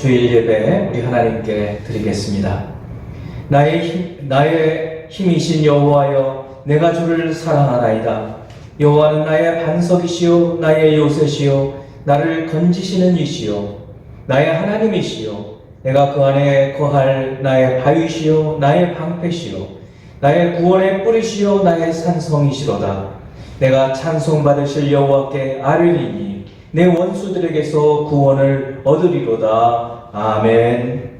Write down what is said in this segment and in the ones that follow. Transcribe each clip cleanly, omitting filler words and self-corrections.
주일 예배 우리 하나님께 드리겠습니다. 나의 힘이신 여호와여, 내가 주를 사랑하나이다. 여호와는 나의 반석이시요 나의 요새시요 나를 건지시는 이시요 나의 하나님이시요 내가 그 안에 거할 나의 바위시요 나의 방패시요 나의 구원의 뿌리시요 나의 산성이시로다. 내가 찬송받으실 여호와께 아뢰리니 내 원수들에게서 구원을 얻으리로다. 아멘.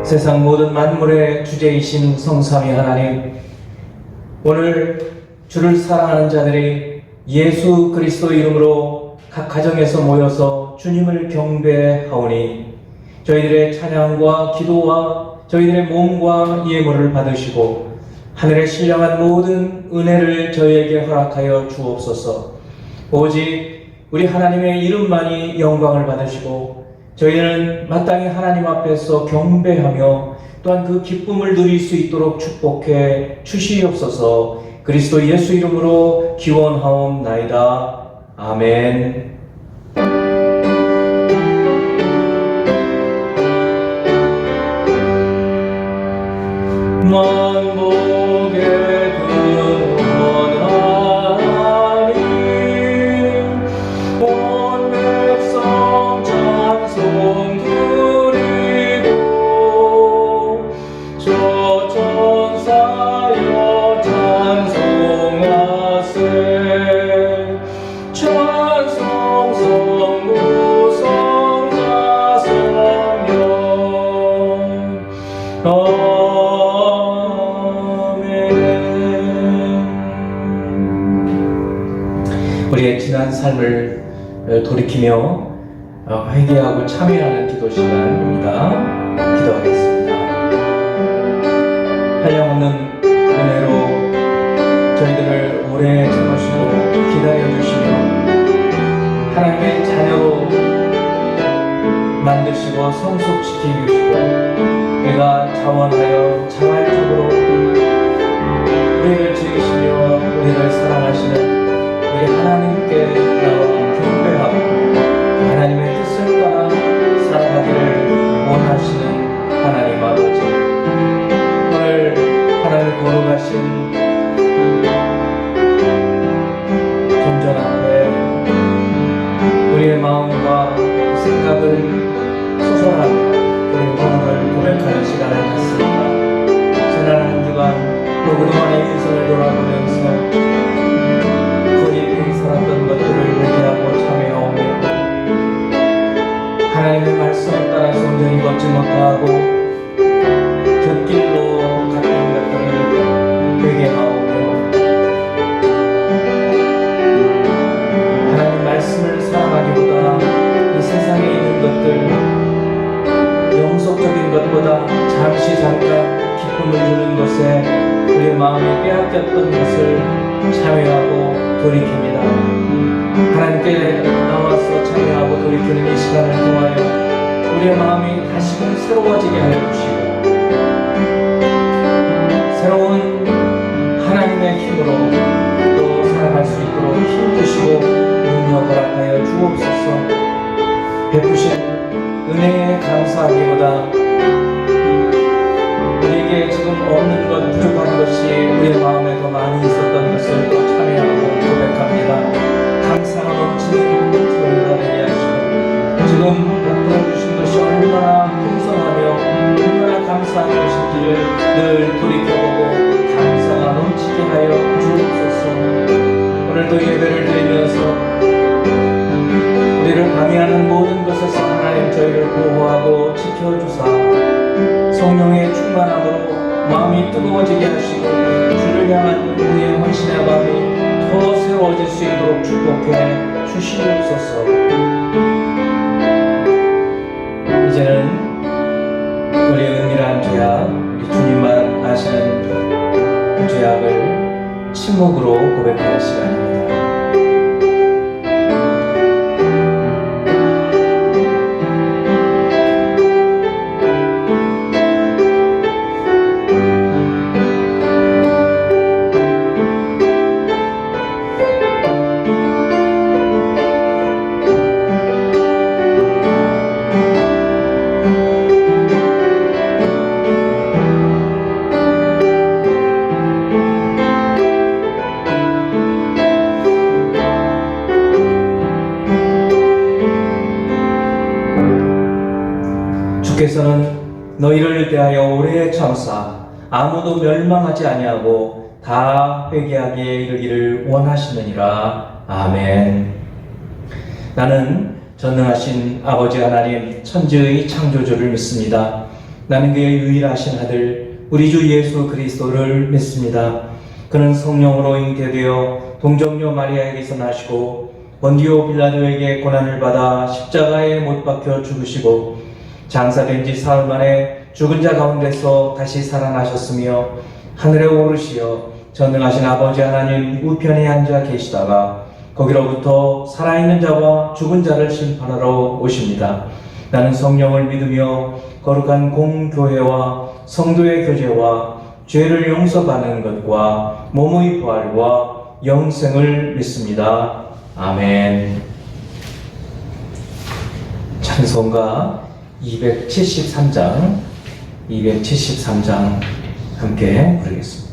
세상 모든 만물의 주제이신 성삼위 하나님, 오늘 주를 사랑하는 자들이 예수 그리스도 이름으로 각 가정에서 모여서 주님을 경배하오니 저희들의 찬양과 기도와 저희들의 몸과 예물을 받으시고 하늘에 신령한 모든 은혜를 저희에게 허락하여 주옵소서. 오직 우리 하나님의 이름만이 영광을 받으시고 저희는 마땅히 하나님 앞에서 경배하며 또한 그 기쁨을 누릴 수 있도록 축복해 주시옵소서. 그리스도 예수 이름으로 기원하옵나이다. 아멘. 만복의 근원하나님 온 백성 찬송 드리고 저 천사여 찬송하세. 찬송 성부 성자 성령 우리의 지난 삶을 돌이키며 회개하고 참여하는 기도 시간입니다. 기도하겠습니다. 한량없는 은혜로 저희들을 오래 참으시고 기다려주시며 하나님의 자녀로 만드시고 성숙시키시고 우리가 자원하여 자발적으로 우리를 지으시며 우리를 사랑하시는 우리 하나님께 나와 경배하고 하나님의 뜻을 따라 살아가기를 원하시는 하나님 아버지, 오늘 하나님 거룩하신 존전 앞에 우리의 마음과 생각을 소설하며 우리 마음을 고백하는 시간을 갖습니다. 지난 한 주간 또 그동안의 인생을 돌아보면서 살았던 것들을 회개하고 참여하오며 하나님의 말씀에 따라서 온전히 걷지 못하고 곁길로 갔던 것들을 회개하오며 하나님 말씀을 사랑하기보다 이 세상에 있는 것들, 영속적인 것보다 잠시 잠깐 기쁨을 주는 것에 우리의 마음이 빼앗겼던 것을 참여하고 돌이킵니다. 하나님께 나와서 참여하고 돌이키는 이 시간을 통하여 우리의 마음이 다시금 새로워지게 하여 주시고 새로운 하나님의 힘으로 또 살아갈 수 있도록 힘주시고 능력을 허락하여 주옵소서. 베푸신 은혜에 감사하기보다 우리에게 지금 없는 것, 부족한 것이 우리의 마음에 더 많이 있었던 것을 또 참여하고 고백합니다. 감사가 넘치는 기도가 되게 하시고 지금 베풀어 주신 것이 얼마나 풍성하며 얼마나 감사한 것인지를 늘 돌이켜보고 감사가 넘치게 하여 주옵소서. 오늘도 예배를 드리면서 우리를 방해하는 모든 것에서 하나님 저희를 보호하고 지켜주사 성령의 충만함으로 마음이 뜨거워지게 하시고 주를 향한 우리의 헌신의 마음이 더 새로워질 수 있도록 축복해 주시옵소서. 이제는 우리의 은밀한 죄악, 우리 주님만 아시는 그 죄악을 침묵으로 고백하는 시간입니다. 주께서는 너희를 대하여 오래 참사 아무도 멸망하지 아니하고 다 회개하게 이르기를 원하시느니라. 아멘. 나는 전능하신 아버지 하나님 천지의 창조주를 믿습니다. 나는 그의 유일하신 아들 우리 주 예수 그리스도를 믿습니다. 그는 성령으로 잉태되어 동정녀 마리아에게서 나시고 본디오 빌라도에게 고난을 받아 십자가에 못 박혀 죽으시고 장사된 지 사흘 만에 죽은 자 가운데서 다시 살아나셨으며 하늘에 오르시어 전능하신 아버지 하나님 우편에 앉아 계시다가 거기로부터 살아있는 자와 죽은 자를 심판하러 오십니다. 나는 성령을 믿으며 거룩한 공교회와 성도의 교제와 죄를 용서받는 것과 몸의 부활과 영생을 믿습니다. 아멘. 찬송가 273장 함께 부르겠습니다.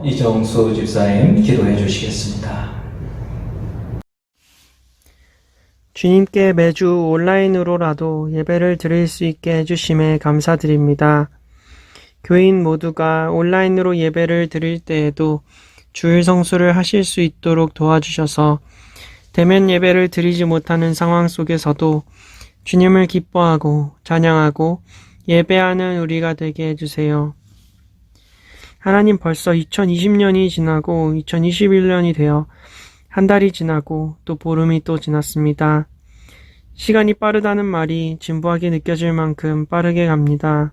이정수 집사님 기도해 주시겠습니다. 주님께 매주 온라인으로라도 예배를 드릴 수 있게 해주심에 감사드립니다. 교인 모두가 온라인으로 예배를 드릴 때에도 주일 성수를 하실 수 있도록 도와주셔서 대면 예배를 드리지 못하는 상황 속에서도 주님을 기뻐하고 찬양하고 예배하는 우리가 되게 해주세요. 하나님, 벌써 2020년이 지나고 2021년이 되어 한 달이 지나고 또 보름이 또 지났습니다. 시간이 빠르다는 말이 진부하게 느껴질 만큼 빠르게 갑니다.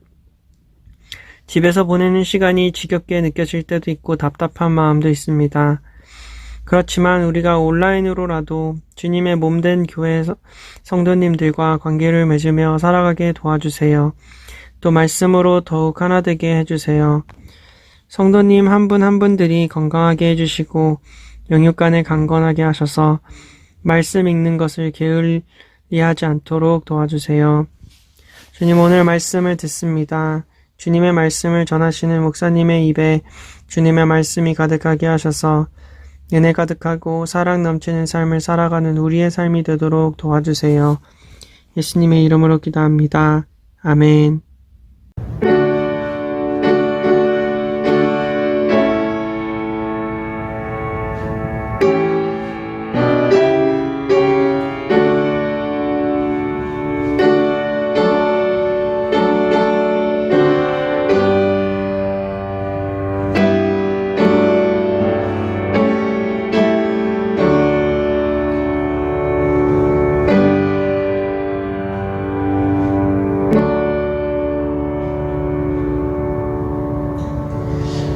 집에서 보내는 시간이 지겹게 느껴질 때도 있고 답답한 마음도 있습니다. 그렇지만 우리가 온라인으로라도 주님의 몸된 교회 성도님들과 관계를 맺으며 살아가게 도와주세요. 또 말씀으로 더욱 하나 되게 해주세요. 성도님 한 분 한 분들이 건강하게 해주시고 영육간에 강건하게 하셔서 말씀 읽는 것을 게을리하지 않도록 도와주세요. 주님, 오늘 말씀을 듣습니다. 주님의 말씀을 전하시는 목사님의 입에 주님의 말씀이 가득하게 하셔서 은혜 가득하고 사랑 넘치는 삶을 살아가는 우리의 삶이 되도록 도와주세요. 예수님의 이름으로 기도합니다. 아멘.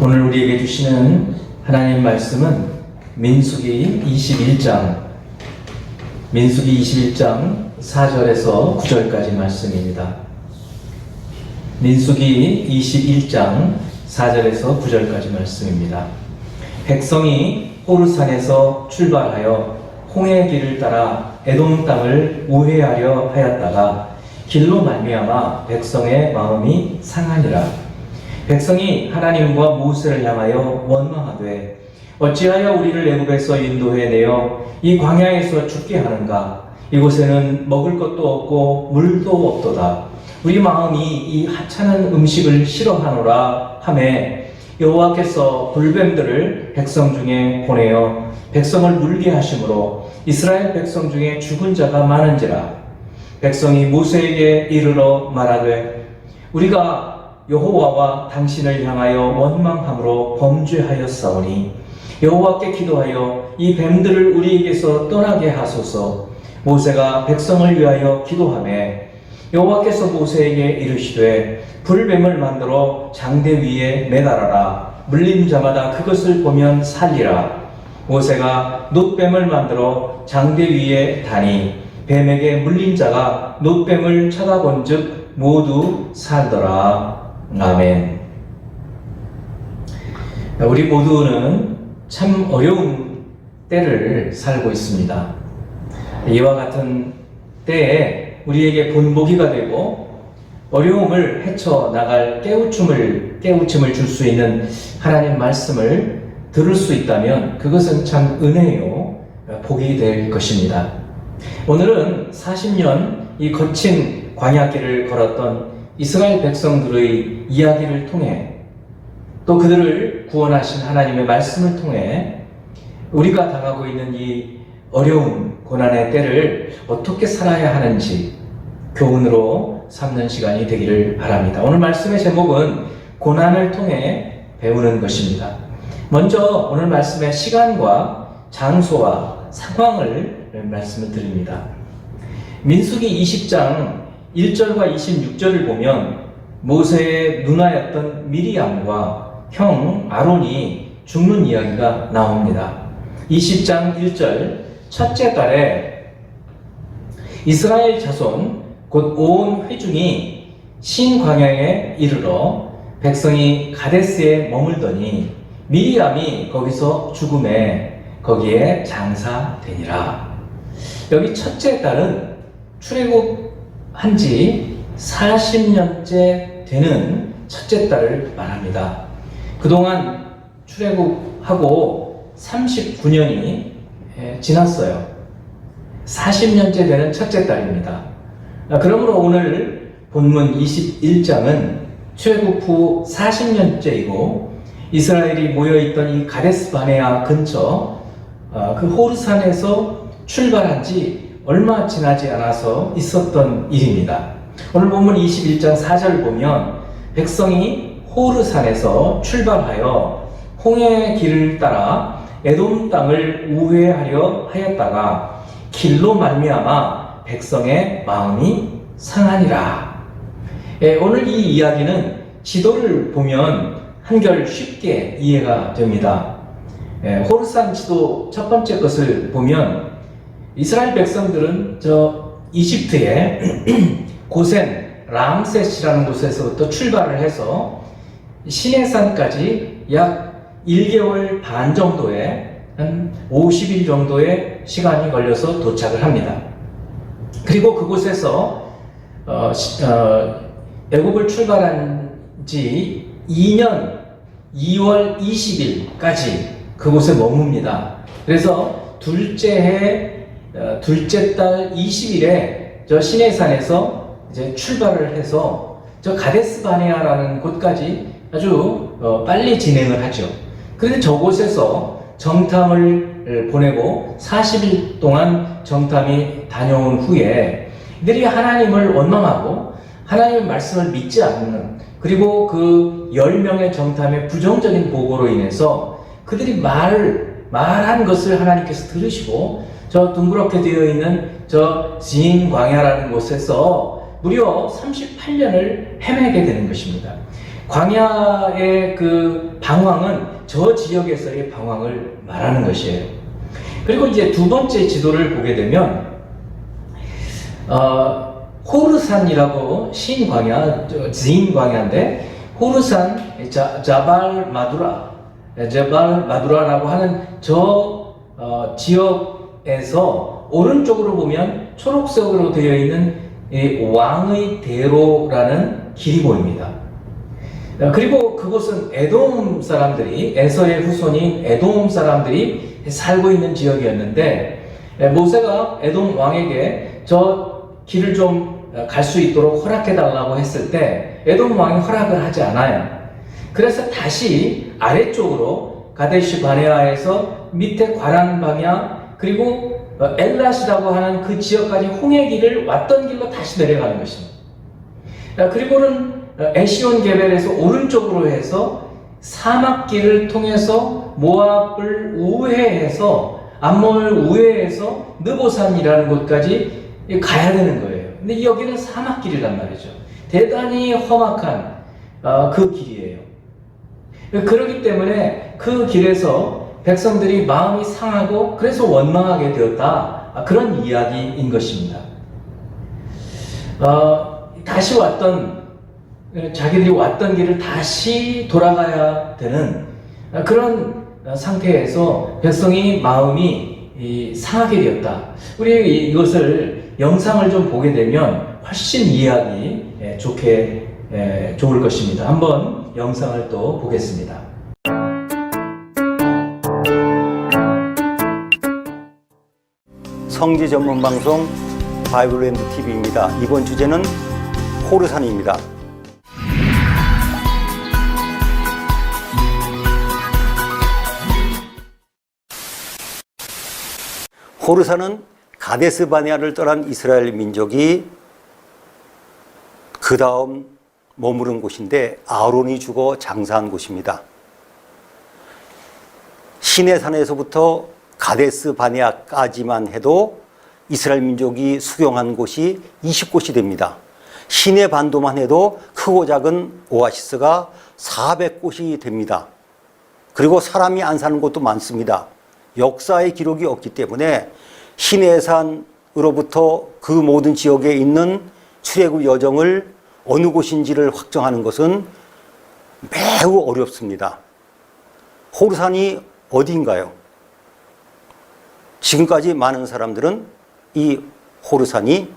오늘 우리에게 주시는 하나님 말씀은 민수기 21장 4절에서 9절까지 말씀입니다. 민수기 21장 4절에서 9절까지 말씀입니다. 백성이 호르산에서 출발하여 홍해 길을 따라 에돔 땅을 우회하려 하였다가 길로 말미암아 백성의 마음이 상하니라. 백성이 하나님과 모세를 향하여 원망하되 어찌하여 우리를 애굽에서 인도해 내어 이 광야에서 죽게 하는가? 이곳에는 먹을 것도 없고 물도 없도다. 우리 마음이 이 하찮은 음식을 싫어하노라 하매 여호와께서 불뱀들을 백성 중에 보내어 백성을 물게 하심으로 이스라엘 백성 중에 죽은 자가 많은지라. 백성이 모세에게 이르러 말하되 우리가 여호와와 당신을 향하여 원망함으로 범죄하였사오니 여호와께 기도하여 이 뱀들을 우리에게서 떠나게 하소서. 모세가 백성을 위하여 기도하매 여호와께서 모세에게 이르시되 불뱀을 만들어 장대 위에 매달아라. 물린 자마다 그것을 보면 살리라. 모세가 놋뱀을 만들어 장대 위에 다니 뱀에게 물린 자가 놋뱀을 쳐다본즉 모두 살더라. 아멘. 우리 모두는 참 어려운 때를 살고 있습니다. 이와 같은 때에 우리에게 본보기가 되고 어려움을 헤쳐나갈 깨우침을 줄 수 있는 하나님 말씀을 들을 수 있다면 그것은 참 은혜요 복이 될 것입니다. 오늘은 40년 이 거친 광야길을 걸었던 이스라엘 백성들의 이야기를 통해 또 그들을 구원하신 하나님의 말씀을 통해 우리가 당하고 있는 이 어려운 고난의 때를 어떻게 살아야 하는지 교훈으로 삼는 시간이 되기를 바랍니다. 오늘 말씀의 제목은 고난을 통해 배우는 것입니다. 먼저 오늘 말씀의 시간과 장소와 상황을 말씀을 드립니다. 민수기 20장 1절과 26절을 보면 모세의 누나였던 미리암과 형 아론이 죽는 이야기가 나옵니다. 20장 1절 첫째 달에 이스라엘 자손 곧 온 회중이 신광야에 이르러 백성이 가데스에 머물더니 미리암이 거기서 죽음에 거기에 장사되니라. 여기 첫째 달은 출애굽한 지 40년째 되는 첫째 달을 말합니다. 그동안 출애굽하고 39년이 지났어요. 40년째 되는 첫째 달입니다. 그러므로 오늘 본문 21장은 출애굽 후 40년째이고 이스라엘이 모여있던 이 가데스 바네아 근처 그 호르산에서 출발한 지 얼마 지나지 않아서 있었던 일입니다. 오늘 본문 21장 4절 보면 백성이 호르산에서 출발하여 홍해 길을 따라 에돔 땅을 우회하려 하였다가 길로 말미암아 백성의 마음이 상하니라. 오늘 이 이야기는 지도를 보면 한결 쉽게 이해가 됩니다. 호르산 지도 첫 번째 것을 보면 이스라엘 백성들은 저 이집트의 고센 람셋이라는 곳에서부터 출발을 해서 시내산까지 약 1개월 반 정도의 한 50일 정도의 시간이 걸려서 도착을 합니다. 그리고 그곳에서 애굽을 출발한 지 2년 2월 20일까지 그곳에 머뭅니다. 그래서 둘째 달 20일에 저 시내산에서 이제 출발을 해서 저 가데스 바네아라는 곳까지 아주 빨리 진행을 하죠. 그런데 저곳에서 정탐을 보내고 40일 동안 정탐이 다녀온 후에 이들이 하나님을 원망하고 하나님의 말씀을 믿지 않는, 그리고 그 10명의 정탐의 부정적인 보고로 인해서 그들이 말한 것을 하나님께서 들으시고 저 둥그렇게 되어 있는 저 진 광야라는 곳에서 무려 38년을 헤매게 되는 것입니다. 광야의 그 방황은 저 지역에서의 방황을 말하는 것이에요. 그리고 이제 두 번째 지도를 보게 되면 호르산이라고 신 광야, 진 광야인데 호르산 자발 마두라라고 하는 저 지역에서 오른쪽으로 보면 초록색으로 되어 있는 왕의 대로라는 길이 보입니다. 그리고 그곳은 에돔 사람들이, 에서의 후손인 에돔 사람들이 살고 있는 지역이었는데 모세가 에돔 왕에게 저 길을 좀 갈 수 있도록 허락해달라고 했을 때 에돔 왕이 허락을 하지 않아요. 그래서 다시 아래쪽으로 가데시 바네아에서 밑에 과란 방향, 그리고 엘랏이라고 하는 그 지역까지 홍해길을 왔던 길로 다시 내려가는 것입니다. 그리고는 에시온 게벨에서 오른쪽으로 해서 사막길을 통해서 모압을 우회해서 암몬을 우회해서 느보산이라는 곳까지 가야 되는 거예요. 근데 여기는 사막길이란 말이죠. 대단히 험악한 그 길이에요. 그렇기 때문에 그 길에서 백성들이 마음이 상하고 그래서 원망하게 되었다. 그런 이야기인 것입니다. 다시 자기들이 왔던 길을 다시 돌아가야 되는 그런 상태에서 백성이 마음이 상하게 되었다. 우리 이것을 영상을 좀 보게 되면 훨씬 이해하기 좋을 것입니다. 한번 영상을 또 보겠습니다. 성지 전문 방송 바이블랜드 TV입니다. 이번 주제는 호르산입니다. 호르산은 가데스 바네아를 떠난 이스라엘 민족이 그 다음 머무른 곳인데 아론이 죽어 장사한 곳입니다. 시내산에서부터 가데스 바네아까지만 해도 이스라엘 민족이 수경한 곳이 20곳이 됩니다. 시내 반도만 해도 크고 작은 오아시스가 400곳이 됩니다. 그리고 사람이 안 사는 곳도 많습니다. 역사의 기록이 없기 때문에 시내산으로부터 그 모든 지역에 있는 출애굽 여정을 어느 곳인지를 확정하는 것은 매우 어렵습니다. 호르산이 어디인가요? 지금까지 많은 사람들은 이 호르산이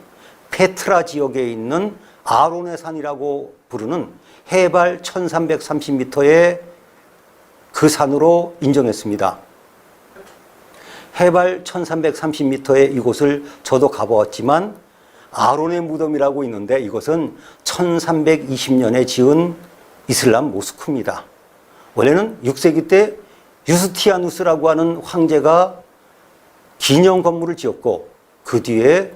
페트라 지역에 있는 아론의 산이라고 부르는 해발 1330m의 그 산으로 인정했습니다. 해발 1330m의 이곳을 저도 가보았지만 아론의 무덤이라고 있는데 이것은 1320년에 지은 이슬람 모스크입니다. 원래는 6세기 때 유스티아누스라고 하는 황제가 기념 건물을 지었고 그 뒤에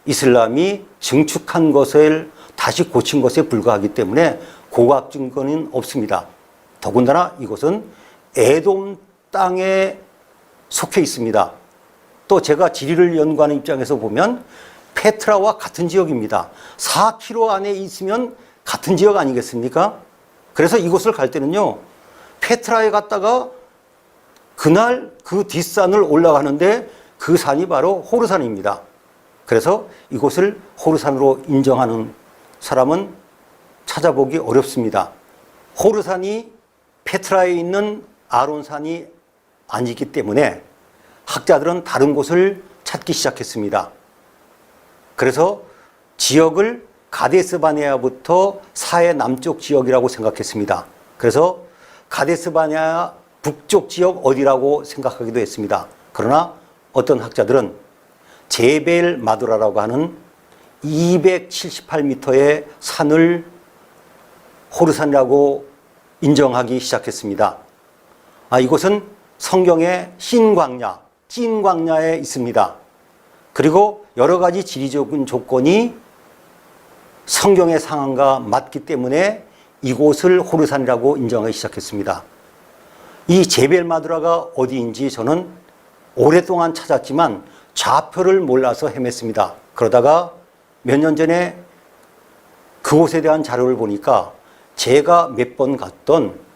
이슬람이 증축한 것을 다시 고친 것에 불과하기 때문에 고고학 증거는 없습니다. 더군다나 이곳은 에돔 땅에 속해 있습니다. 또 제가 지리를 연구하는 입장에서 보면 페트라와 같은 지역입니다. 4km 안에 있으면 같은 지역 아니겠습니까? 그래서 이곳을 갈 때는요, 페트라에 갔다가 그날 그 뒷산을 올라가는데 그 산이 바로 호르산입니다. 그래서 이곳을 호르산으로 인정하는 사람은 찾아보기 어렵습니다. 호르산이 페트라에 있는 아론산이 아니기 때문에 학자들은 다른 곳을 찾기 시작했습니다. 그래서 지역을 가데스 바네아부터 사해 남쪽 지역이라고 생각했습니다. 그래서 가데스 바네아 북쪽 지역 어디라고 생각하기도 했습니다. 그러나 어떤 학자들은 제벨 마두라라고 하는 278m의 산을 호르산이라고 인정하기 시작했습니다. 이곳은 성경의 신광야, 찐광야에 있습니다. 그리고 여러 가지 지리적인 조건이 성경의 상황과 맞기 때문에 이곳을 호르산이라고 인정하기 시작했습니다. 이 제벨 마두라가 어디인지 저는 오랫동안 찾았지만 좌표를 몰라서 헤맸습니다. 그러다가 몇 년 전에 그곳에 대한 자료를 보니까 제가 몇 번 갔던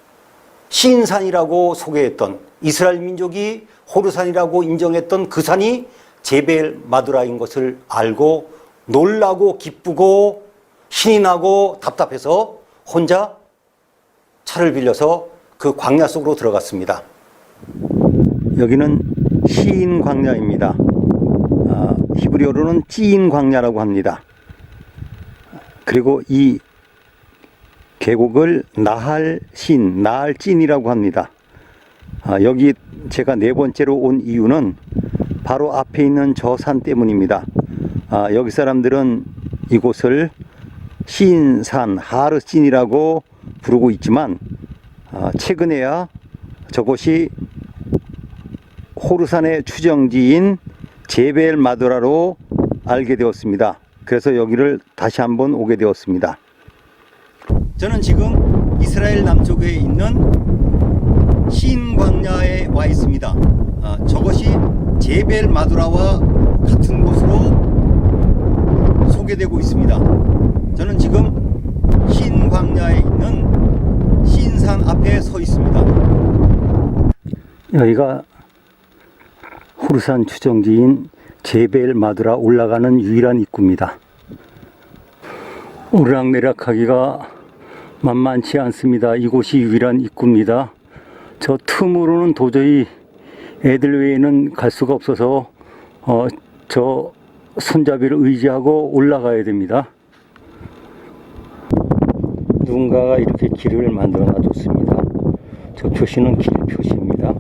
시인산이라고 소개했던 이스라엘 민족이 호르산이라고 인정했던 그 산이 제벨 마두라인 것을 알고 놀라고 기쁘고 신이 나고 답답해서 혼자 차를 빌려서 그 광야 속으로 들어갔습니다. 여기는 시인 광야입니다. 히브리어로는 찌인 광야라고 합니다. 그리고 이 계곡을 나할신, 나할찐이라고 합니다. 여기 제가 네 번째로 온 이유는 바로 앞에 있는 저 산 때문입니다. 여기 사람들은 이곳을 시인산, 하르찐이라고 부르고 있지만 최근에야 저곳이 호르산의 추정지인 제벨 마두라로 알게 되었습니다. 그래서 여기를 다시 한번 오게 되었습니다. 저는 지금 이스라엘 남쪽에 있는 신 광야에 와 있습니다. 저것이 제벨 마두라와 같은 곳으로 소개되고 있습니다. 저는 지금 신 광야에 있는 신산 앞에 서 있습니다. 여기가 호르산 추정지인 제벨 마두라 올라가는 유일한 입구입니다. 오르락내락하기가 만만치 않습니다. 이곳이 유일한 입구입니다. 저 틈으로는 도저히 애들 외에는 갈 수가 없어서 저 손잡이를 의지하고 올라가야 됩니다. 누군가가 이렇게 길을 만들어 놔줬습니다. 저 표시는 길 표시입니다.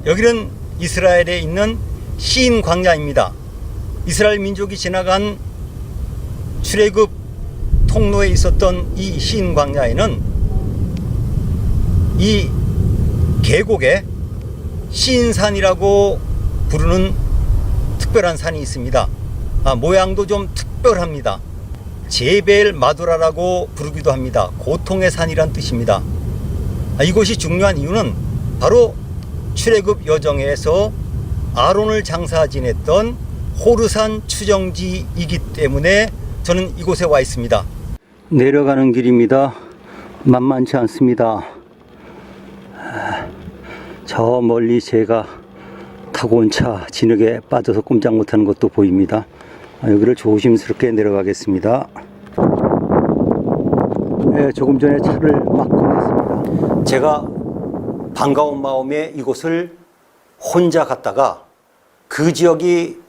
여기는 이스라엘에 있는 시인 광야입니다. 이스라엘 민족이 지나간 출애굽 통로에 있었던 이 시인 광야에는 이 계곡에 시인산이라고 부르는 특별한 산이 있습니다. 모양도 좀 특별합니다. 제벨 마두라라고 부르기도 합니다. 고통의 산이란 뜻입니다. 이곳이 중요한 이유는 바로 출애굽 여정에서 아론을 장사 지냈던 호르산 추정지이기 때문에 저는 이곳에 와 있습니다. 내려가는 길입니다. 만만치 않습니다. 저 멀리 제가 타고 온 차 진흙에 빠져서 꼼짝 못하는 것도 보입니다. 여기를 조심스럽게 내려가겠습니다. 네, 조금 전에 차를 막 꺼냈습니다. 제가 반가운 마음에 이곳을 혼자 갔다가 그 지역이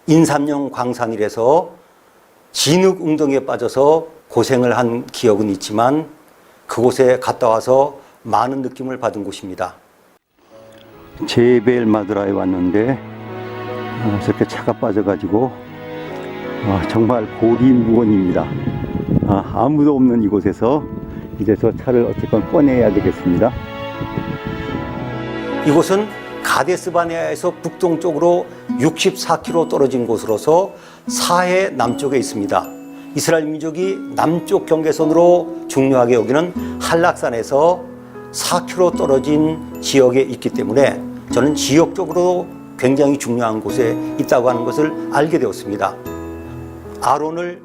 인삼용 광산이라서 진흙 웅덩이에 빠져서 고생을 한 기억은 있지만 그곳에 갔다 와서 많은 느낌을 받은 곳입니다. 제벨 마드라에 왔는데 저렇게 차가 빠져가지고 정말 고리무원입니다. 아무도 없는 이곳에서 이제 저 차를 어쨌건 꺼내야 되겠습니다. 이곳은 가데스 바네아에서 북동쪽으로 64km 떨어진 곳으로서 사해 남쪽에 있습니다. 이스라엘 민족이 남쪽 경계선으로 중요하게 여기는 한락산에서 4km 떨어진 지역에 있기 때문에 저는 지역적으로 굉장히 중요한 곳에 있다고 하는 것을 알게 되었습니다. 아론을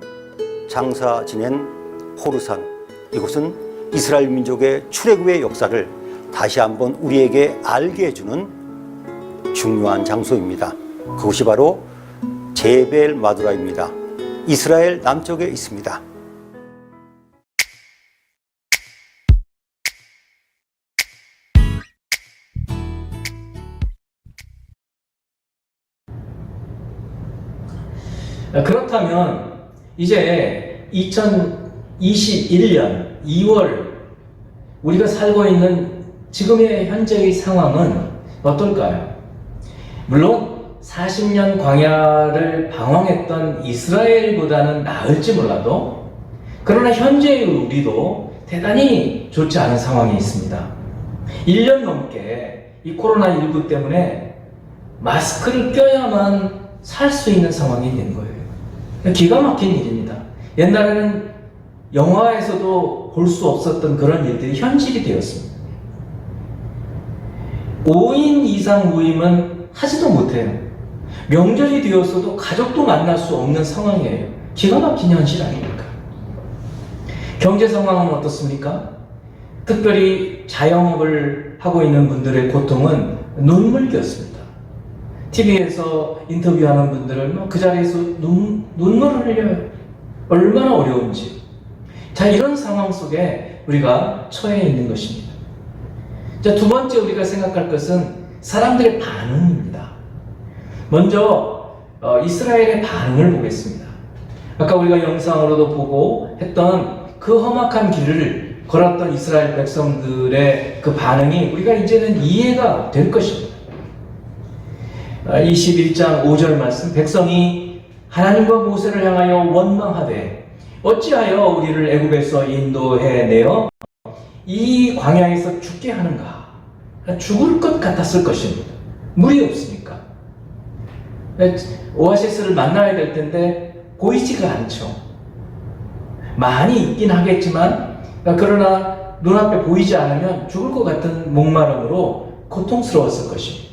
장사 지낸 호르산, 이곳은 이스라엘 민족의 출애굽의 역사를 다시 한번 우리에게 알게 해주는 중요한 장소입니다. 그곳이 바로 제벨 마두라입니다. 이스라엘 남쪽에 있습니다. 그렇다면 이제 2021년 2월 우리가 살고 있는 지금의 현재의 상황은 어떨까요? 물론 40년 광야를 방황했던 이스라엘보다는 나을지 몰라도, 그러나 현재의 우리도 대단히 좋지 않은 상황이 있습니다. 1년 넘게 이 코로나19 때문에 마스크를 껴야만 살 수 있는 상황이 된 거예요. 기가 막힌 일입니다. 옛날에는 영화에서도 볼 수 없었던 그런 일들이 현실이 되었습니다. 5인 이상 모임은 하지도 못해요. 명절이 되었어도 가족도 만날 수 없는 상황이에요. 기가 막힌 현실 아닙니까? 경제 상황은 어떻습니까? 특별히 자영업을 하고 있는 분들의 고통은 눈물겼습니다. TV에서 인터뷰하는 분들은 그 자리에서 눈물을 흘려요. 얼마나 어려운지. 자, 이런 상황 속에 우리가 처해 있는 것입니다. 자, 두 번째 우리가 생각할 것은 사람들의 반응입니다. 먼저 이스라엘의 반응을 보겠습니다. 아까 우리가 영상으로도 보고 했던 그 험악한 길을 걸었던 이스라엘 백성들의 그 반응이 우리가 이제는 이해가 될 것입니다. 21장 5절 말씀, 백성이 하나님과 모세를 향하여 원망하되 어찌하여 우리를 애굽에서 인도해내어 이 광야에서 죽게 하는가? 죽을 것 같았을 것입니다. 물이 없으니까. 오아시스를 만나야 될 텐데 보이지가 않죠. 많이 있긴 하겠지만, 그러나 눈앞에 보이지 않으면 죽을 것 같은 목마름으로 고통스러웠을 것입니다.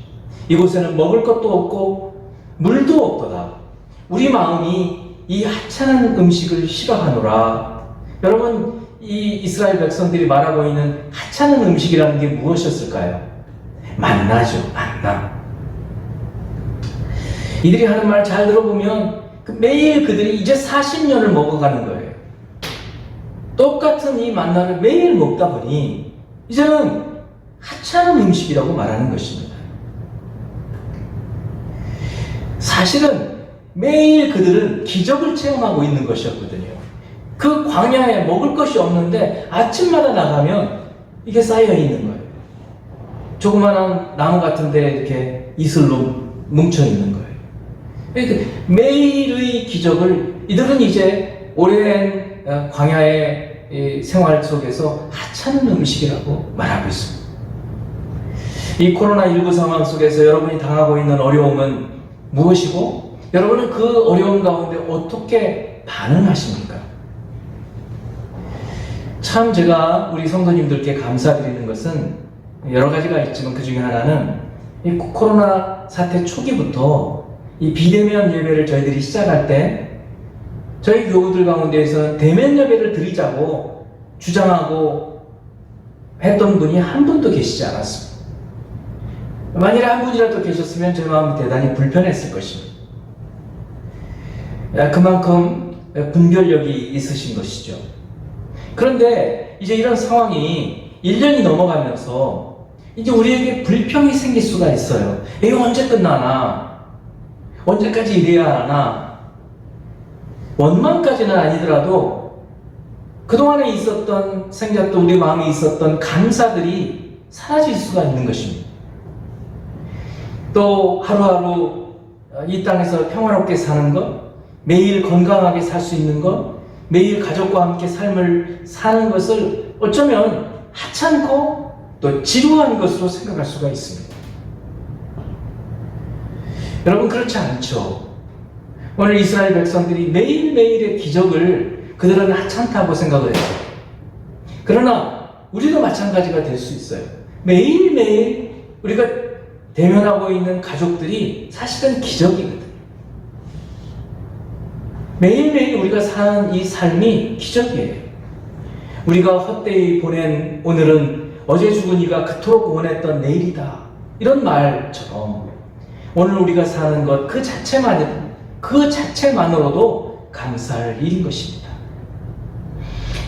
이곳에는 먹을 것도 없고 물도 없도다. 우리 마음이 이 하찮은 음식을 싫어하노라. 여러분, 이 이스라엘 백성들이 말하고 있는 하찮은 음식이라는 게 무엇이었을까요? 만나죠, 만나. 이들이 하는 말 잘 들어보면 매일 그들이 이제 40년을 먹어가는 거예요. 똑같은 이 만나를 매일 먹다 보니 이제는 하찮은 음식이라고 말하는 것입니다. 사실은 매일 그들은 기적을 체험하고 있는 것이었거든요. 그 광야에 먹을 것이 없는데 아침마다 나가면 이게 쌓여 있는 거예요. 조그마한 나무 같은 데 이렇게 이슬로 뭉쳐 있는 거예요. 그러니까 매일의 기적을 이들은 이제 오랜 광야의 생활 속에서 하찮은 음식이라고 말하고 있습니다. 이 코로나19 상황 속에서 여러분이 당하고 있는 어려움은 무엇이고, 여러분은 그 어려움 가운데 어떻게 반응하십니까? 참 제가 우리 성도님들께 감사드리는 것은 여러 가지가 있지만 그 중에 하나는 이 코로나 사태 초기부터 이 비대면 예배를 저희들이 시작할 때 저희 교우들 가운데에서는 대면 예배를 드리자고 주장하고 했던 분이 한 분도 계시지 않았습니다. 만일에 한 분이라도 계셨으면 제 마음이 대단히 불편했을 것입니다. 그만큼 분별력이 있으신 것이죠. 그런데 이제 이런 상황이 1년이 넘어가면서 이제 우리에게 불평이 생길 수가 있어요. 이거 언제 끝나나? 언제까지 이래야 하나? 원망까지는 아니더라도 그동안에 있었던 생겼던 우리 마음에 있었던 감사들이 사라질 수가 있는 것입니다. 또 하루하루 이 땅에서 평화롭게 사는 것, 매일 건강하게 살 수 있는 것, 매일 가족과 함께 삶을 사는 것을 어쩌면 하찮고 또 지루한 것으로 생각할 수가 있습니다. 여러분, 그렇지 않죠? 오늘 이스라엘 백성들이 매일매일의 기적을 그들은 하찮다고 생각을 했어요. 그러나 우리도 마찬가지가 될 수 있어요. 매일매일 우리가 대면하고 있는 가족들이 사실은 기적이거든요. 매일매일 우리가 사는 이 삶이 기적이에요. 우리가 헛되이 보낸 오늘은 어제 죽은 이가 그토록 원했던 내일이다. 이런 말처럼 오늘 우리가 사는 것 그 자체만으로도 감사할 일인 것입니다.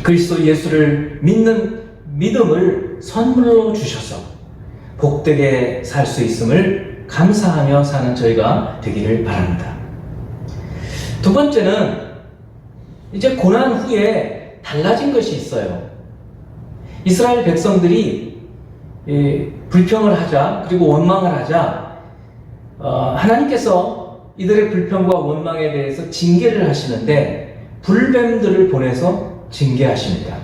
그리스도 예수를 믿는 믿음을 선물로 주셔서 복되게 살 수 있음을 감사하며 사는 저희가 되기를 바랍니다. 두 번째는 이제 고난 후에 달라진 것이 있어요. 이스라엘 백성들이 불평을 하자, 그리고 원망을 하자, 하나님께서 이들의 불평과 원망에 대해서 징계를 하시는데 불뱀들을 보내서 징계하십니다.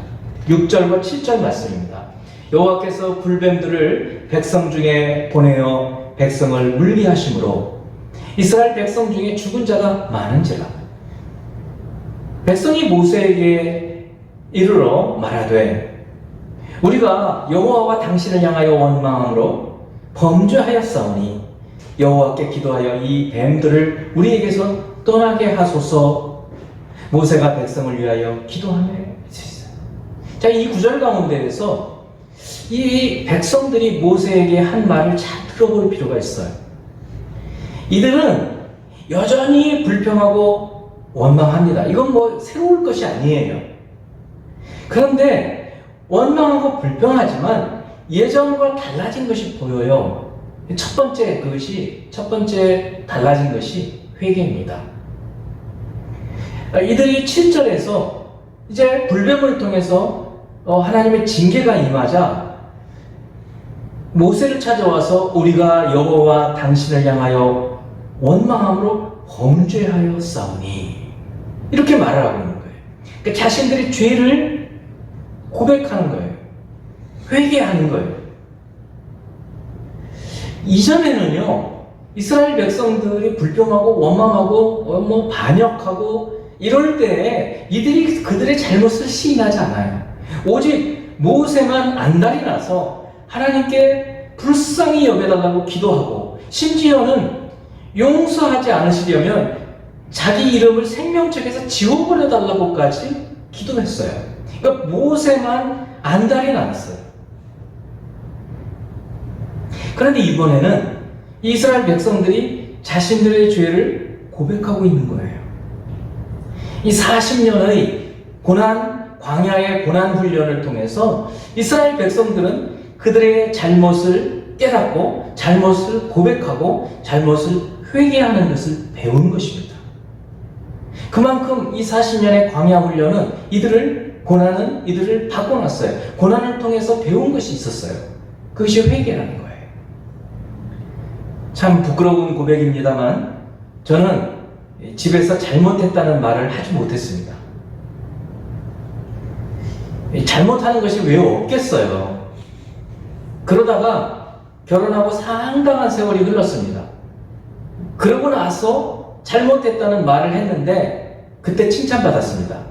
6절과 7절 말씀입니다. 여호와께서 불뱀들을 백성 중에 보내어 백성을 물리하심으로 이스라엘 백성 중에 죽은 자가 많은지라. 백성이 모세에게 이르러 말하되 우리가 여호와와 당신을 향하여 원망함으로 범죄하였사오니 여호와께 기도하여 이 뱀들을 우리에게서 떠나게 하소서. 모세가 백성을 위하여 기도하며 있었어요. 자, 이 구절 가운데에서 이 백성들이 모세에게 한 말을 잘 들어볼 필요가 있어요. 이들은 여전히 불평하고 원망합니다. 이건 뭐 새로울 것이 아니에요. 그런데 원망하고 불평하지만 예전과 달라진 것이 보여요. 첫 번째 달라진 것이 회개입니다. 이들이 7절에서 이제 불뱀을 통해서 하나님의 징계가 임하자 모세를 찾아와서 우리가 여호와 당신을 향하여 원망함으로 범죄하였사오니 이렇게 말을 하고 있는 거예요. 그러니까 자신들이 죄를 고백하는 거예요. 회개하는 거예요. 이전에는요, 이스라엘 백성들이 불평하고 원망하고 반역하고 이럴 때 이들이 그들의 잘못을 시인하지 않아요. 오직 모세만 안달이 나서 하나님께 불쌍히 여겨달라고 기도하고 심지어는 용서하지 않으시려면 자기 이름을 생명책에서 지워버려달라고까지 기도했어요. 그러니까 모세만 안달이 났어요. 그런데 이번에는 이스라엘 백성들이 자신들의 죄를 고백하고 있는 거예요. 이 40년의 광야의 고난 훈련을 통해서 이스라엘 백성들은 그들의 잘못을 깨닫고 잘못을 고백하고 잘못을 회개하는 것을 배운 것입니다. 그만큼 이 40년의 광야 훈련은 고난은 이들을 바꿔놨어요. 고난을 통해서 배운 것이 있었어요. 그것이 회개라는 거예요. 참 부끄러운 고백입니다만 저는 집에서 잘못했다는 말을 하지 못했습니다. 잘못하는 것이 왜 없겠어요. 그러다가 결혼하고 상당한 세월이 흘렀습니다. 그러고 나서 잘못했다는 말을 했는데 그때 칭찬받았습니다.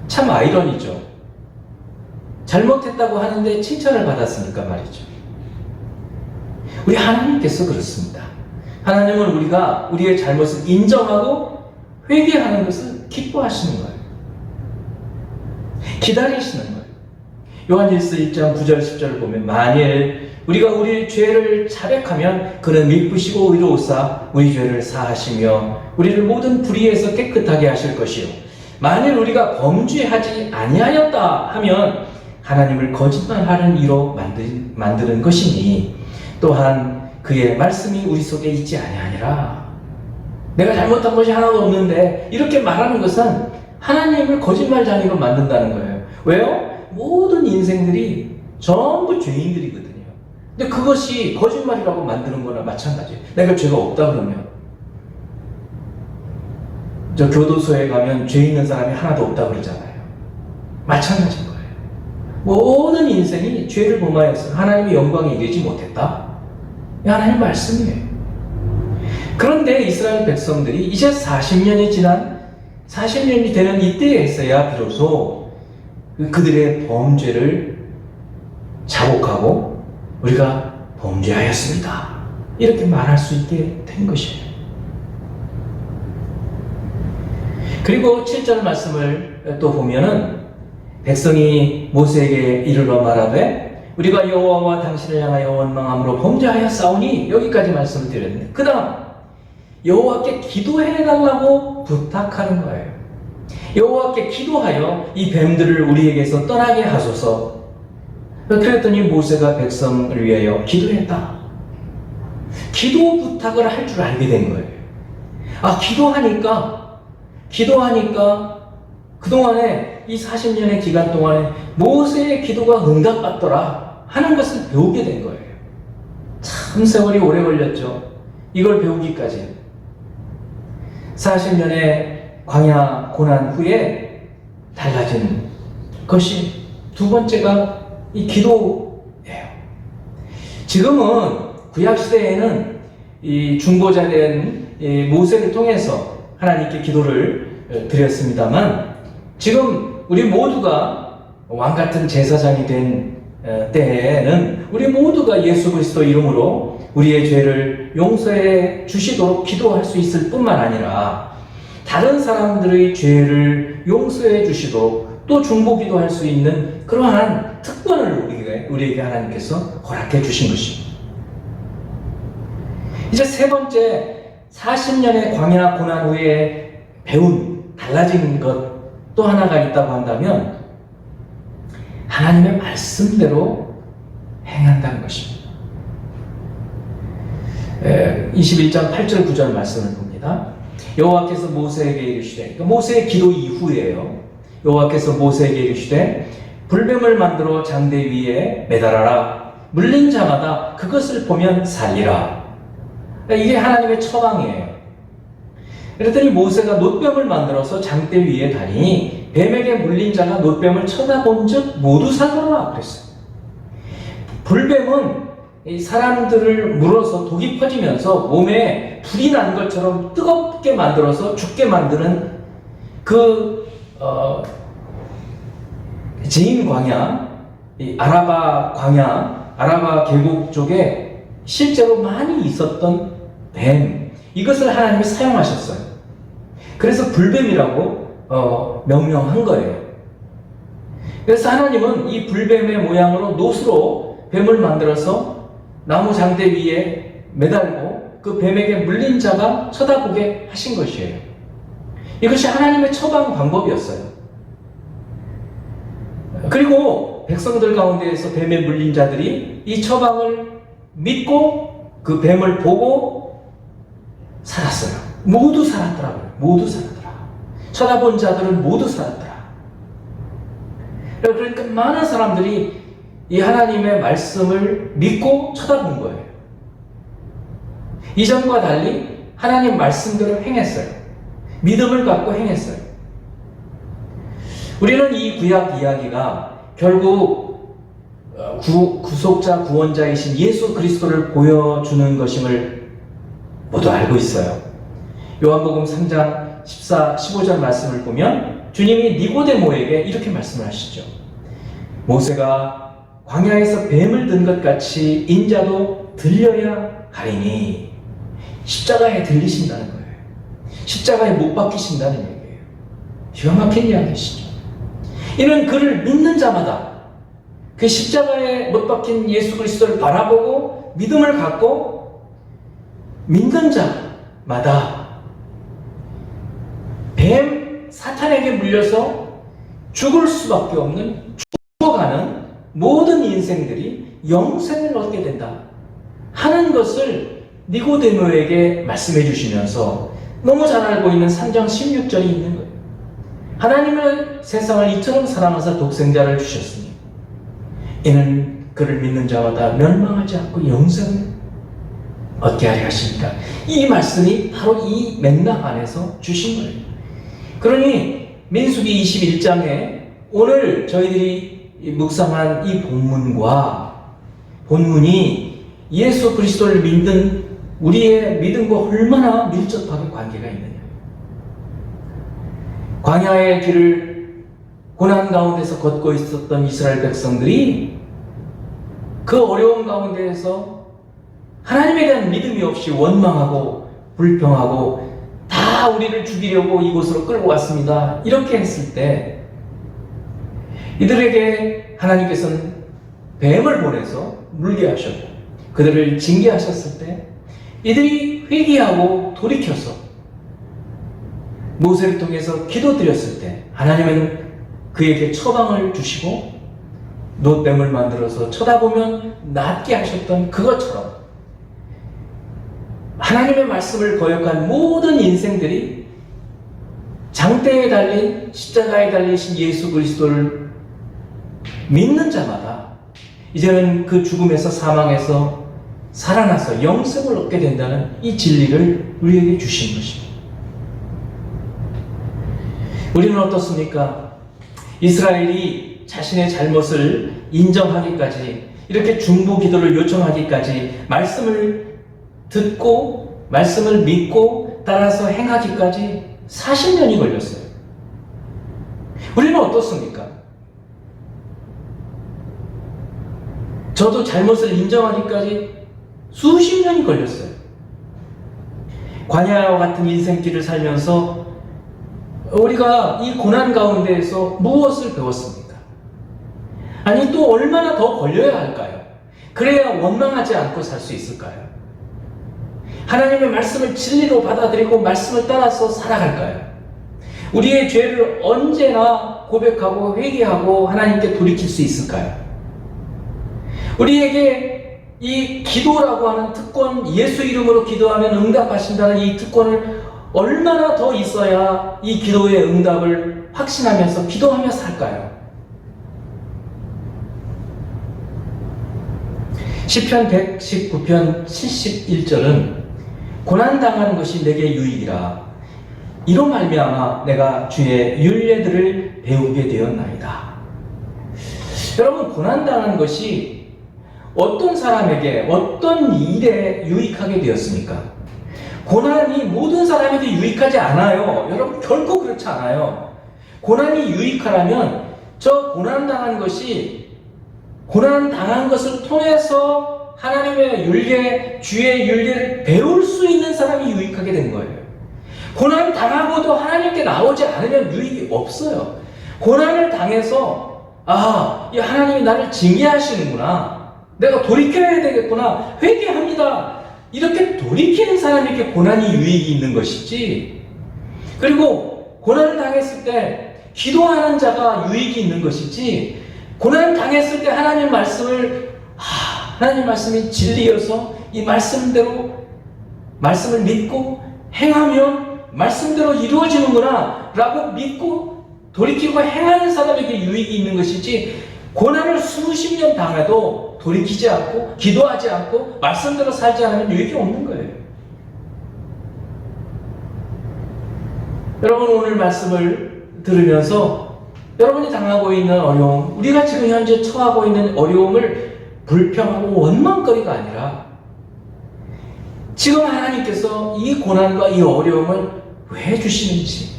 참 아이러니죠. 잘못했다고 하는데 칭찬을 받았으니까 말이죠. 우리 하나님께서 그렇습니다. 하나님은 우리가 우리의 잘못을 인정하고 회개하는 것을 기뻐하시는 거예요. 기다리시는 거예요. 요한일서 1장 9절 10절을 보면 만일 우리가 우리 죄를 자백하면 그는 미쁘시고 의로우사 우리 죄를 사하시며 우리를 모든 불의에서 깨끗하게 하실 것이요 만일 우리가 범죄하지 아니하였다 하면 하나님을 거짓말하는 이로 만드는 것이니 또한 그의 말씀이 우리 속에 있지 아니하니라. 내가 잘못한 것이 하나도 없는데 이렇게 말하는 것은 하나님을 거짓말장애로 만든다는 거예요. 왜요? 모든 인생들이 전부 죄인들이거든요. 근데 그것이 거짓말이라고 만드는 거나 마찬가지예요. 내가 죄가 없다 그러면, 저 교도소에 가면 죄 있는 사람이 하나도 없다 그러잖아요. 마찬가지인 거예요. 모든 인생이 죄를 범하여서 하나님의 영광에 이르지 못했다. 이 하나님 말씀이에요. 그런데 이스라엘 백성들이 이제 40년이 되는 이때에서야 비로소 그들의 범죄를 자복하고 우리가 범죄하였습니다, 이렇게 말할 수 있게 된 것이에요. 그리고 7절 말씀을 또 보면은 백성이 모세에게 이르러 말하되 우리가 여호와와 당신을 향하여 원망함으로 범죄하였사오니, 여기까지 말씀을 드렸는데 그 다음 여호와께 기도해달라고 부탁하는 거예요. 여호와께 기도하여 이 뱀들을 우리에게서 떠나게 하소서. 그랬더니 모세가 백성을 위하여 기도했다. 기도 부탁을 할 줄 알게 된 거예요. 기도하니까 그동안에 이 40년의 기간 동안에 모세의 기도가 응답받더라 하는 것을 배우게 된 거예요. 참 세월이 오래 걸렸죠. 이걸 배우기까지. 40년의 광야 고난 후에 달라진 것이 두 번째가 이 기도예요. 지금은 구약시대에는 이 중보자된 모세를 통해서 하나님께 기도를 드렸습니다만, 지금 우리 모두가 왕같은 제사장이 된 때에는 우리 모두가 예수 그리스도 이름으로 우리의 죄를 용서해 주시도록 기도할 수 있을 뿐만 아니라 다른 사람들의 죄를 용서해 주시도록 또 중보기도 할 수 있는 그러한 특권을 우리에게 하나님께서 허락해 주신 것입니다. 이제 세 번째, 40년의 광야 고난 후에 배운 달라진 것 또 하나가 있다고 한다면 하나님의 말씀대로 행한다는 것입니다. 21장 8절 9절 말씀을 봅니다. 여호와께서 모세에게 이르시되, 모세의 기도 이후에요. 여호와께서 모세에게 이르시되 불뱀을 만들어 장대 위에 매달아라. 물린 자마다 그것을 보면 살리라. 이게 하나님의 처방이에요. 그랬더니 모세가 놋뱀을 만들어서 장대 위에 다니 뱀에게 물린 자가 놋뱀을 쳐다본 즉 모두 살더라 그랬어요. 불뱀은 이 사람들을 물어서 독이 퍼지면서 몸에 불이 난 것처럼 뜨겁게 만들어서 죽게 만드는 제인 광야, 이 아라바 광야, 아라바 계곡 쪽에 실제로 많이 있었던 뱀, 이것을 하나님이 사용하셨어요. 그래서 불뱀이라고 명명한 거예요. 그래서 하나님은 이 불뱀의 모양으로 놋으로 뱀을 만들어서 나무 장대 위에 매달고 그 뱀에게 물린 자가 쳐다보게 하신 것이에요. 이것이 하나님의 처방 방법이었어요. 그리고 백성들 가운데에서 뱀에 물린 자들이 이 처방을 믿고 그 뱀을 보고 살았어요. 모두 살았더라고요. 모두 살았더라. 쳐다본 자들은 모두 살았더라. 그러니까 많은 사람들이 이 하나님의 말씀을 믿고 쳐다본 거예요. 이전과 달리 하나님 말씀대로 행했어요. 믿음을 갖고 행했어요. 우리는 이 구약 이야기가 결국 구속자, 구원자이신 예수 그리스도를 보여주는 것임을 모두 알고 있어요. 요한복음 3장 14, 15절 말씀을 보면 주님이 니고데모에게 이렇게 말씀을 하시죠. 모세가 광야에서 뱀을 든 것 같이 인자도 들려야 하리니. 십자가에 들리신다는 거예요. 십자가에 못 박히신다는 얘기예요. 기가 막힌 이야기시죠. 이는 그를 믿는 자마다 그 십자가에 못 박힌 예수 그리스도를 바라보고 믿음을 갖고 믿는 자마다 뱀 사탄에게 물려서 죽을 수밖에 없는, 죽어가는 모든 인생들이 영생을 얻게 된다 하는 것을 니고데모에게 말씀해 주시면서 너무 잘 알고 있는 3장 16절이 있는 거예요. 하나님은 세상을 이처럼 사랑하사 독생자를 주셨으니 이는 그를 믿는 자마다 멸망하지 않고 영생을 얻게 하려 하십니다. 이 말씀이 바로 이 맥락 안에서 주신 거예요. 그러니 민수기 21장에 오늘 저희들이 묵상한 이 본문이 예수 그리스도를 믿는 우리의 믿음과 얼마나 밀접하게 관계가 있느냐. 광야의 길을 고난 가운데서 걷고 있었던 이스라엘 백성들이 그 어려운 가운데에서 하나님에 대한 믿음이 없이 원망하고 불평하고 다 우리를 죽이려고 이곳으로 끌고 왔습니다. 이렇게 했을 때 이들에게 하나님께서는 뱀을 보내서 물게 하셨고 그들을 징계하셨을 때 이들이 회개하고 돌이켜서 모세를 통해서 기도드렸을 때 하나님은 그에게 처방을 주시고 노뱀을 만들어서 쳐다보면 낫게 하셨던 그것처럼 하나님의 말씀을 거역한 모든 인생들이 장대에 달린 십자가에 달리신 예수 그리스도를 믿는 자마다 이제는 그 죽음에서 사망에서 살아나서 영생을 얻게 된다는 이 진리를 우리에게 주신 것입니다. 우리는 어떻습니까? 이스라엘이 자신의 잘못을 인정하기까지 이렇게 중보 기도를 요청하기까지 말씀을 듣고 말씀을 믿고 따라서 행하기까지 40년이 걸렸어요. 우리는 어떻습니까? 저도 잘못을 인정하기까지 수십 년이 걸렸어요. 광야와 같은 인생길을 살면서 우리가 이 고난 가운데에서 무엇을 배웠습니까? 아니 또 얼마나 더 걸려야 할까요? 그래야 원망하지 않고 살 수 있을까요? 하나님의 말씀을 진리로 받아들이고 말씀을 따라서 살아갈까요? 우리의 죄를 언제나 고백하고 회개하고 하나님께 돌이킬 수 있을까요? 우리에게 이 기도라고 하는 특권, 예수 이름으로 기도하면 응답하신다는 이 특권을 얼마나 더 있어야 이 기도의 응답을 확신하면서 기도하며 살까요? 시편 119편 71절은 고난당하는 것이 내게 유익이라 이로 말미암아 내가 주의 율례들을 배우게 되었나이다. 여러분, 고난당하는 것이 어떤 사람에게 어떤 일에 유익하게 되었습니까? 고난이 모든 사람에게 유익하지 않아요. 여러분, 결코 그렇지 않아요. 고난이 유익하라면 저 고난당한 것이 고난당한 것을 통해서 하나님의 율례, 주의 율례를 배울 수 있는 사람이 유익하게 된 거예요. 고난당하고도 하나님께 나오지 않으면 유익이 없어요. 고난을 당해서 이 하나님이 나를 징계하시는구나. 내가 돌이켜야 되겠구나. 회개합니다. 이렇게 돌이키는 사람에게 고난이 유익이 있는 것이지. 그리고 고난을 당했을 때 기도하는 자가 유익이 있는 것이지. 고난을 당했을 때 하나님 말씀을 하나님 말씀이 진리여서 이 말씀대로 말씀을 믿고 행하면 말씀대로 이루어지는구나 라고 믿고 돌이키고 행하는 사람에게 유익이 있는 것이지, 고난을 수십 년 당해도 돌이키지 않고 기도하지 않고 말씀대로 살지 않으면 유익이 없는 거예요. 여러분, 오늘 말씀을 들으면서 여러분이 당하고 있는 어려움, 우리가 지금 현재 처하고 있는 어려움을 불평하고 원망거리가 아니라 지금 하나님께서 이 고난과 이 어려움을 왜 주시는지,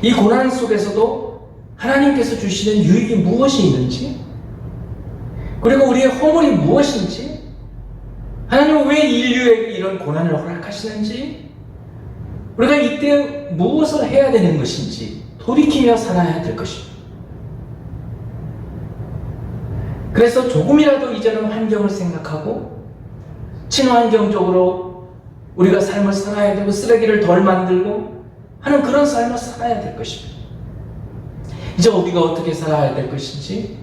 이 고난 속에서도 하나님께서 주시는 유익이 무엇이 있는지, 그리고 우리의 허물이 무엇인지, 하나님은 왜 인류에게 이런 고난을 허락하시는지, 우리가 이때 무엇을 해야 되는 것인지 돌이키며 살아야 될 것입니다. 그래서 조금이라도 이제는 환경을 생각하고 친환경적으로 우리가 삶을 살아야 되고 쓰레기를 덜 만들고 하는 그런 삶을 살아야 될 것입니다. 이제 우리가 어떻게 살아야 될 것인지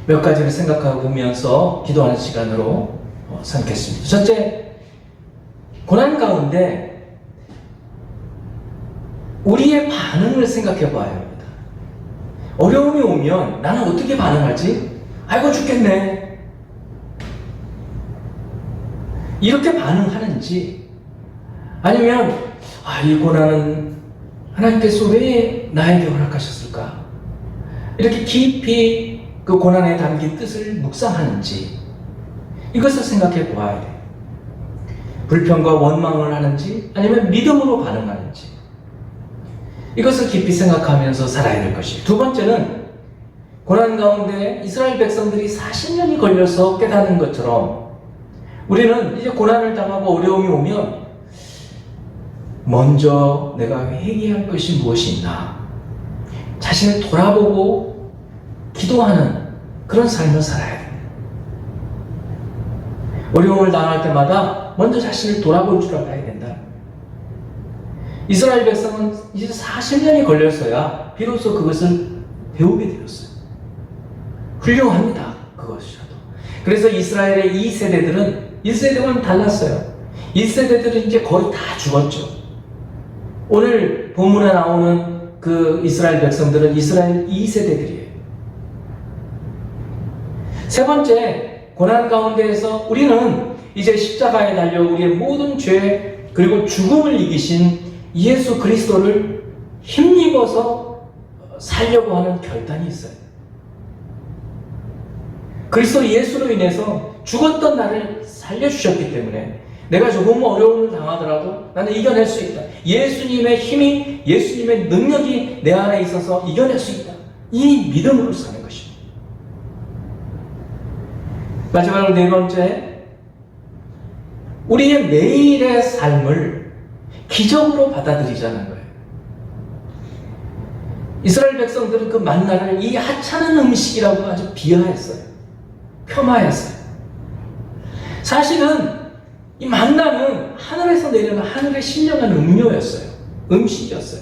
몇 가지를 생각하고 보면서 기도하는 시간으로 삼겠습니다. 첫째, 고난 가운데 우리의 반응을 생각해 봐야 합니다. 어려움이 오면 나는 어떻게 반응하지? 아이고 죽겠네. 이렇게 반응하는지, 아니면 이 고난은 하나님께서 왜 나에게 허락하셨을까? 이렇게 깊이 그 고난에 담긴 뜻을 묵상하는지, 이것을 생각해 보아야 돼요. 불평과 원망을 하는지 아니면 믿음으로 반응하는지, 이것을 깊이 생각하면서 살아야 될 것이에요. 두 번째는 고난 가운데 이스라엘 백성들이 40년이 걸려서 깨닫는 것처럼 우리는 이제 고난을 당하고 어려움이 오면 먼저 내가 회개할 것이 무엇이 있나, 자신을 돌아보고 기도하는 그런 삶을 살아야 돼요. 어려움을 당할 때마다 먼저 자신을 돌아볼 줄 알아야 된다. 이스라엘 백성은 이제 40년이 걸려서야 비로소 그것을 배우게 되었어요. 훌륭합니다. 그것이라도. 그래서 이스라엘의 2세대들은 1세대와는 달랐어요. 1세대들은 이제 거의 다 죽었죠. 오늘 본문에 나오는 그 이스라엘 백성들은 이스라엘 2세대들이에요. 세 번째, 고난 가운데에서 우리는 이제 십자가에 달려 우리의 모든 죄 그리고 죽음을 이기신 예수 그리스도를 힘입어서 살려고 하는 결단이 있어요. 그리스도 예수로 인해서 죽었던 나를 살려주셨기 때문에 내가 조금 어려움을 당하더라도 나는 이겨낼 수 있다. 예수님의 힘이, 예수님의 능력이 내 안에 있어서 이겨낼 수 있다. 이 믿음으로 사는 것입니다. 마지막으로 네 번째, 우리의 매일의 삶을 기적으로 받아들이자는 거예요. 이스라엘 백성들은 그 만나를 이 하찮은 음식이라고 아주 비하했어요. 폄하했어요. 사실은 이 만나는 하늘에서 내려는 하늘의 신령한 음료였어요. 음식이었어요.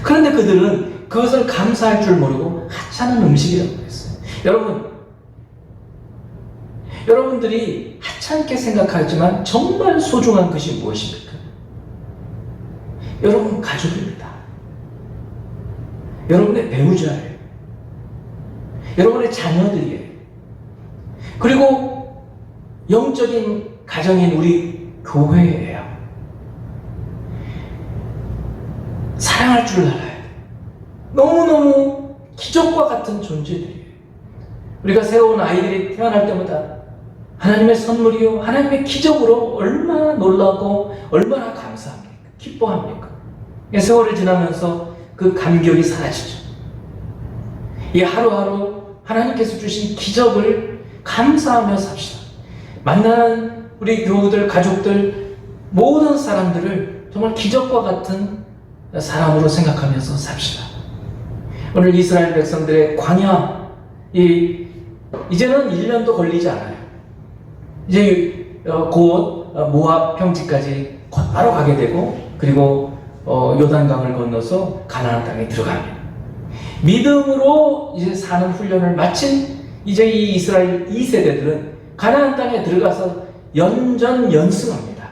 그런데 그들은 그것을 감사할 줄 모르고 하찮은 음식이라고 했어요. 여러분들이 하찮게 생각하지만 정말 소중한 것이 무엇입니까? 여러분 가족입니다. 여러분의 배우자예요. 여러분의 자녀들이에요. 그리고 영적인 가정인 우리 교회예요. 사랑할 줄 알아야 돼요. 너무너무 기적과 같은 존재들이에요. 우리가 세운 아이들이 태어날 때마다 하나님의 선물이요, 하나님의 기적으로 얼마나 놀라고 얼마나 감사합니까? 기뻐합니까? 세월을 지나면서 그 감격이 사라지죠. 이 하루하루 하나님께서 주신 기적을 감사하며 삽시다. 만나는 우리 교우들, 가족들, 모든 사람들을 정말 기적과 같은 사람으로 생각하면서 삽시다. 오늘 이스라엘 백성들의 광야, 이제는 1년도 걸리지 않아요. 이제 곧 모압 평지까지 곧바로 가게 되고, 그리고 요단강을 건너서 가나안 땅에 들어갑니다. 믿음으로 이제 사는 훈련을 마친 이제 이 이스라엘 2세대들은 가나안 땅에 들어가서 연전연승합니다.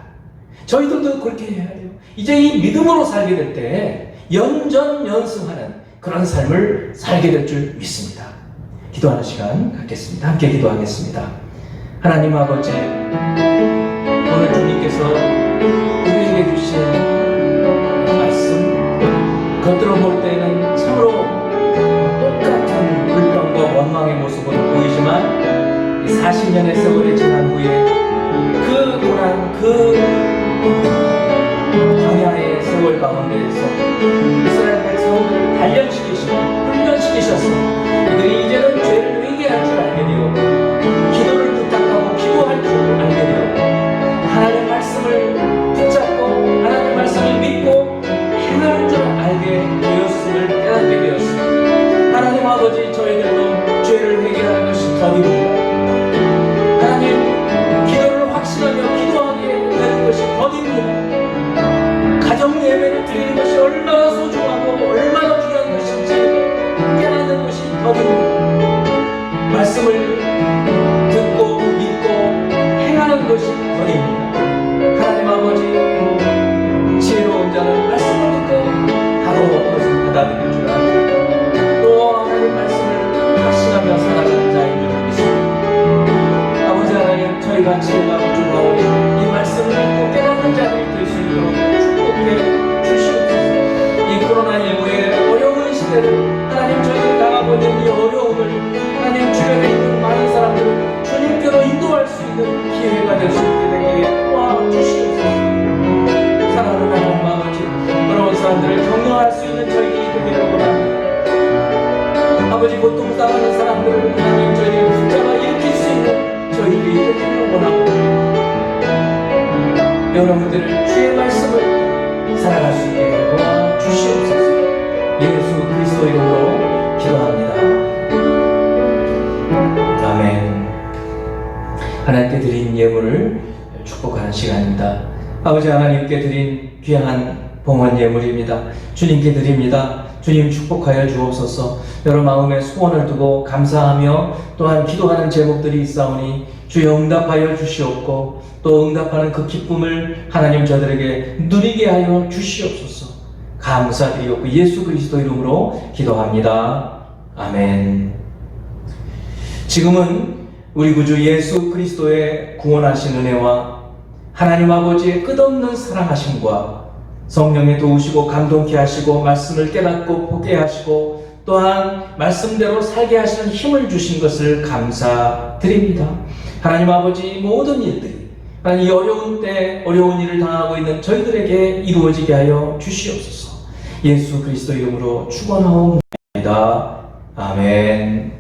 저희들도 그렇게 해야 돼요. 이제 이 믿음으로 살게 될 때 연전연승하는 그런 삶을 살게 될 줄 믿습니다. 기도하는 시간 갖겠습니다. 함께 기도하겠습니다. 하나님 아버지, 오늘 주님께서 우리에게 주신 말씀, 겉으로 볼 때는 참으로 똑같은 불평과 원망의 모습으로 보이지만 40년의 세월이 지난 후에 그 고난, 그 광야의 세월 가운데에서 이스라엘 백성을 단련시키시고 훈련시키셔서 이들이 이제는 죄를 회개할 줄 알게 되고 기도를 부탁하고 기도할 줄 알게 되고 하나님의 말씀을 붙잡고 하나님의 말씀을 믿고 행할 줄 알게 되었음을 깨닫게 되었습니다. 하나님 아버지, 저희들도 죄를 회개하는 것이 더딥니다. 하나님, 기도를 확신하며 기도하게 되는 것이 더딥니다. 가정 예배를 드리는 것이 얼마나 소중하고 얼마나 귀한 것인지 깨닫는 것이 더딥니다. 저희가 지혜가 부족하오니 이 말씀을 읽고 깨닫는 자들이 될 수 있도록 축복해 주시옵소서. 이 코로나 19의 어려운 시대를 하나님 저희들이 당하고 있는 이 어려움을 하나님 주변에 있는 많은 사람들을 주님께로 인도할 수 있는 기회가 될 수 있게 되게 도와주시옵소서. 사랑하는 하나님 아버지, 어려운 사람들을 격려할 수 있는 저희들이 되기를 원합니다. 아버지, 고통당하는 사람들을 하나님 저희들이 붙잡아 일으킬 수 있는 저희들이 되기를 원합니다. 여러분들을 주의 말씀을 살아갈 수 있게 도와주시옵소서. 예수 그리스도 이름으로 기도합니다. 아멘. 하나님께 드린 예물을 축복하는 시간입니다. 아버지 하나님께 드린 귀한 봉헌 예물입니다. 주님께 드립니다. 주님 축복하여 주옵소서. 여러 마음의 소원을 두고 감사하며 또한 기도하는 제목들이 있사오니 주여 응답하여 주시옵고 또 응답하는 그 기쁨을 하나님 저들에게 누리게 하여 주시옵소서. 감사드리옵고 예수 그리스도 이름으로 기도합니다. 아멘. 지금은 우리 구주 예수 그리스도의 구원하신 은혜와 하나님 아버지의 끝없는 사랑하심과 성령의 도우시고 감동케 하시고 말씀을 깨닫고 보게 하시고 또한 말씀대로 살게 하시는 힘을 주신 것을 감사드립니다. 하나님 아버지, 모든 일들이 하나님 이 어려운 때 어려운 일을 당하고 있는 저희들에게 이루어지게 하여 주시옵소서. 예수 그리스도 이름으로 축원하옵나이다. 아멘.